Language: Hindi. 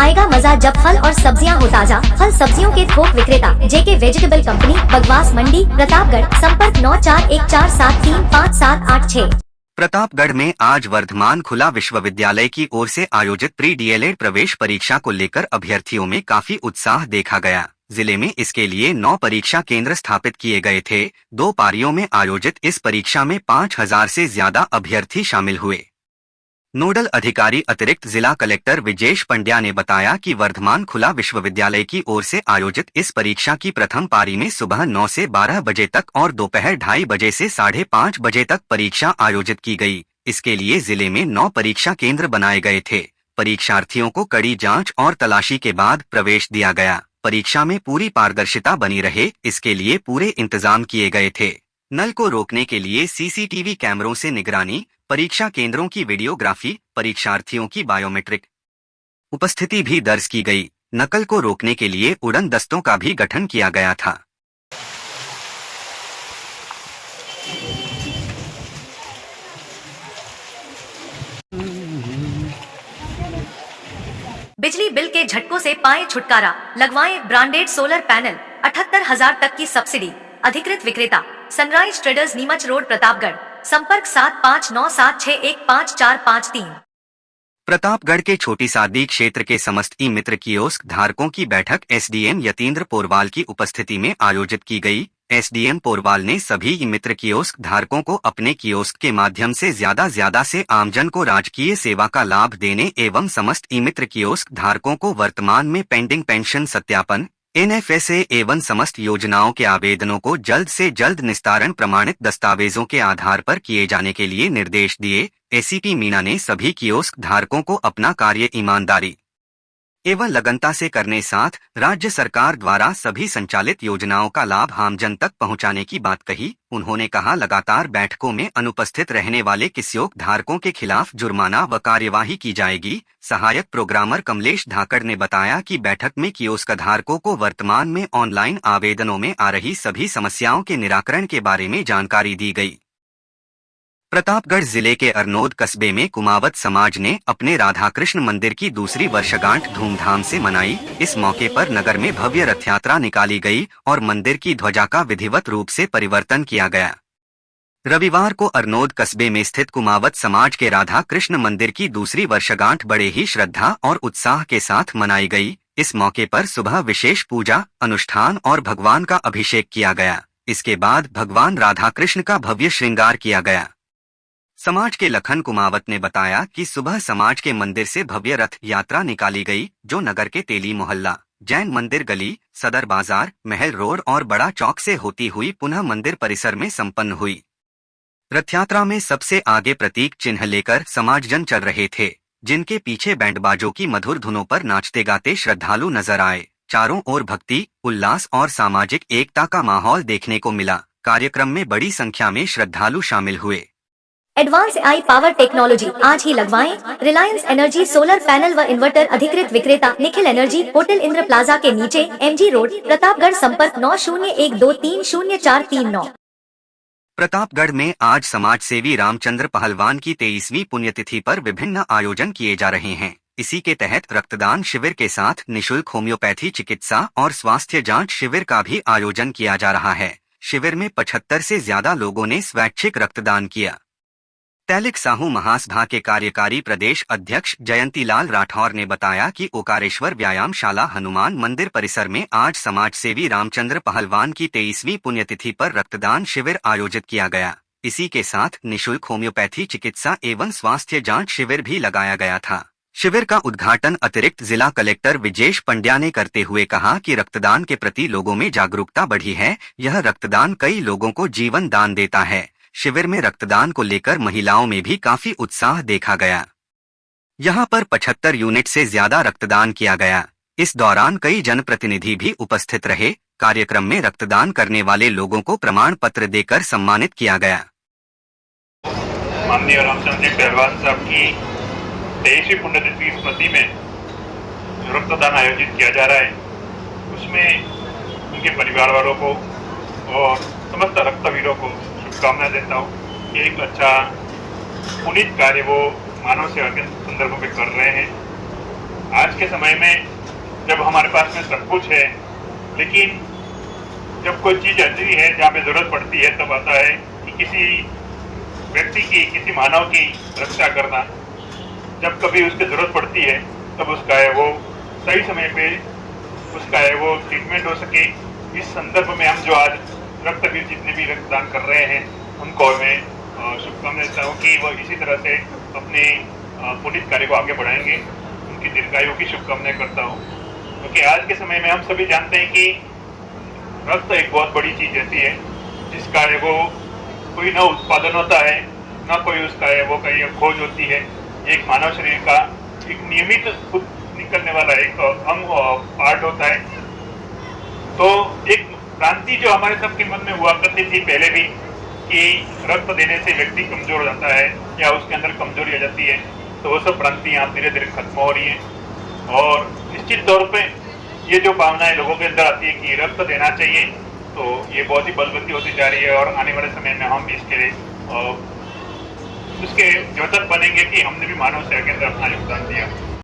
आएगा मजा जब फल और सब्जियां हो ताजा। फल सब्जियों के थोक विक्रेता जेके वेजिटेबल कंपनी, बगवास मंडी, प्रतापगढ़। संपर्क 9414475786। प्रतापगढ़ में आज वर्धमान खुला विश्वविद्यालय की ओर से आयोजित प्री डीएलएड प्रवेश परीक्षा को लेकर अभ्यर्थियों में काफी उत्साह देखा गया। जिले में इसके लिए 9 परीक्षा केंद्र स्थापित किए गए थे। 2 पारियों में आयोजित इस परीक्षा में 5000 से ज्यादा अभ्यर्थी शामिल हुए। नोडल अधिकारी अतिरिक्त जिला कलेक्टर विजेश पंड्या ने बताया कि वर्धमान खुला विश्वविद्यालय की ओर से आयोजित इस परीक्षा की प्रथम पारी में सुबह 9 से 12 बजे तक और दोपहर 2:30 बजे से 5:30 बजे तक परीक्षा आयोजित की गई। इसके लिए जिले में 9 परीक्षा केंद्र बनाए गए थे। परीक्षार्थियों को कड़ी जांच और तलाशी के बाद प्रवेश दिया गया। परीक्षा में पूरी पारदर्शिता बनी रहे, इसके लिए पूरे इंतजाम किए गए थे। नल को रोकने के लिए सीसीटीवी कैमरों से निगरानी, परीक्षा केंद्रों की वीडियोग्राफी, परीक्षार्थियों की बायोमेट्रिक उपस्थिति भी दर्ज की गई। नकल को रोकने के लिए उड़न दस्तों का भी गठन किया गया था। बिजली बिल के झटकों से पाएं छुटकारा, लगवाएं ब्रांडेड सोलर पैनल। 78,000 तक की सब्सिडी। अधिकृत विक्रेता sunrise traders, Neemuch road, Pratapgarh. संपर्क 7597615453। प्रतापगढ़ के छोटी सादी क्षेत्र के समस्त ई मित्र कियोस्क धारकों की बैठक एसडीएम यतीन्द्र पोरवाल की उपस्थिति में आयोजित की गई। एसडीएम पोरवाल ने सभी ई मित्र कियोस्क धारकों को अपने कियोस्क के माध्यम से ज्यादा से आमजन को राजकीय सेवा का लाभ देने एवं समस्त ई मित्र कियोस्क धारकों को वर्तमान में पेंडिंग पेंशन सत्यापन, एनएफएसए एवं समस्त योजनाओं के आवेदनों को जल्द से जल्द निस्तारण प्रमाणित दस्तावेजों के आधार पर किए जाने के लिए निर्देश दिए। एसीपी मीणा ने सभी कियोस्क धारकों को अपना कार्य ईमानदारी एवं लगनता से करने साथ राज्य सरकार द्वारा सभी संचालित योजनाओं का लाभ आमजन तक पहुंचाने की बात कही। उन्होंने कहा, लगातार बैठकों में अनुपस्थित रहने वाले कियोस्क धारकों के खिलाफ जुर्माना व कार्यवाही की जाएगी। सहायक प्रोग्रामर कमलेश धाकड़ ने बताया कि बैठक में कियोस्क धारकों को वर्तमान में ऑनलाइन आवेदनों में आ रही सभी समस्याओं के निराकरण के बारे में जानकारी दी गई। प्रतापगढ़ जिले के अरनोद कस्बे में कुमावत समाज ने अपने राधाकृष्ण मंदिर की दूसरी वर्षगांठ धूमधाम से मनाई। इस मौके पर नगर में भव्य रथ यात्रा निकाली गई और मंदिर की ध्वजा का विधिवत रूप से परिवर्तन किया गया। रविवार को अरनोद कस्बे में स्थित कुमावत समाज के राधा कृष्ण मंदिर की दूसरी वर्षगांठ बड़े ही श्रद्धा और उत्साह के साथ मनाई गई। इस मौके पर सुबह विशेष पूजा, अनुष्ठान और भगवान का अभिषेक किया गया। इसके बाद भगवान राधा कृष्ण का भव्य श्रृंगार किया गया। समाज के लखन कुमावत ने बताया कि सुबह समाज के मंदिर से भव्य रथ यात्रा निकाली गई, जो नगर के तेली मोहल्ला, जैन मंदिर गली, सदर बाजार, महल रोड और बड़ा चौक से होती हुई पुनः मंदिर परिसर में संपन्न हुई। रथ यात्रा में सबसे आगे प्रतीक चिन्ह लेकर समाजजन चल रहे थे, जिनके पीछे बैंडबाजों की मधुर धुनों पर नाचते गाते श्रद्धालु नजर आए। चारों ओर भक्ति, उल्लास और सामाजिक एकता का माहौल देखने को मिला। कार्यक्रम में बड़ी संख्या में श्रद्धालु शामिल हुए। एडवांस आई पावर टेक्नोलॉजी आज ही लगवाएं। रिलायंस एनर्जी सोलर पैनल व इन्वर्टर। अधिकृत विक्रेता Nikhil energy, hotel Indra plaza के नीचे, एमजी रोड, प्रतापगढ़। संपर्क 9012300439। प्रतापगढ़ में आज समाज सेवी रामचंद्र पहलवान की 23वीं पुण्यतिथि पर विभिन्न आयोजन किए जा रहे हैं। इसी के तहत रक्तदान शिविर के साथ निशुल्क होम्योपैथी चिकित्सा और स्वास्थ्य जांच शिविर का भी आयोजन किया जा रहा है। शिविर में 75 से ज्यादा लोगों ने स्वैच्छिक रक्तदान किया। तैलिक साहू महासभा के कार्यकारी प्रदेश अध्यक्ष जयंतीलाल राठौर ने बताया कि ओकारेश्वर व्यायामशाला हनुमान मंदिर परिसर में आज समाज सेवी रामचंद्र पहलवान की 23वीं पुण्यतिथि पर रक्तदान शिविर आयोजित किया गया। इसी के साथ निशुल्क होम्योपैथी चिकित्सा एवं स्वास्थ्य जांच शिविर भी लगाया गया था। शिविर का उद्घाटन अतिरिक्त जिला कलेक्टर विजेश पंड्या ने करते हुए कहा कि रक्तदान के प्रति लोगों में जागरूकता बढ़ी है। यह रक्तदान कई लोगों को जीवन दान देता है। शिविर में रक्तदान को लेकर महिलाओं में भी काफी उत्साह देखा गया। यहां पर 75 यूनिट से ज्यादा रक्तदान किया गया। इस दौरान कई जनप्रतिनिधि भी उपस्थित रहे। कार्यक्रम में रक्तदान करने वाले लोगों को प्रमाण पत्र देकर सम्मानित किया गया। माननीय रामचंद्र पहलवान साहब की 23वीं पुण्यतिथि स्मृति में जो रक्तदान आयोजित किया जा रहा है, उसमें उनके परिवार वालों को और समस्त रक्तवीरों को शुभकामना देता हूँ। एक अच्छा पुनीत कार्य वो मानव सेवा के संदर्भ में कर रहे हैं। आज के समय में जब हमारे पास में सब कुछ है, लेकिन जब कोई चीज ऐसी है जहाँ पे जरूरत पड़ती है, तब आता है कि किसी व्यक्ति की, किसी मानव की रक्षा करना। जब कभी उसकी जरूरत पड़ती है तब उसका है वो सही समय पे उसका है वो ट्रीटमेंट हो सके। इस संदर्भ में हम जो आज रक्तवीर जितने भी रक्तदान कर रहे हैं उनको मैं शुभकामनाएं देता हूँ कि वो इसी तरह से अपने पुनीत कार्य को आगे बढ़ाएंगे। उनकी दीर्घायु की शुभकामनाएं करता हूँ, क्योंकि आज के समय में हम सभी जानते हैं कि रक्त एक बहुत बड़ी चीज ऐसी है जिसका है वो कोई न उत्पादन होता है, न कोई उसका है वो कहीं खोज होती है। एक मानव शरीर का एक नियमित निकलने वाला एक अंग पार्ट होता है। तो एक भ्रांति जो हमारे सबके मन में हुआ करती थी पहले भी कि रक्त देने से व्यक्ति कमजोर हो जाता है या उसके अंदर कमजोरी आ जाती है, तो वो सब भ्रांतियां धीरे धीरे खत्म हो रही हैं। और निश्चित तौर पे ये जो भावनाएं लोगों के अंदर आती है कि रक्त देना चाहिए, तो ये बहुत ही बलवती होती जा रही है। और आने वाले समय में हम भी इसके लिए उसके द्योतक बनेंगे कि हमने भी मानव सेवा के अंदर अपना योगदान दिया।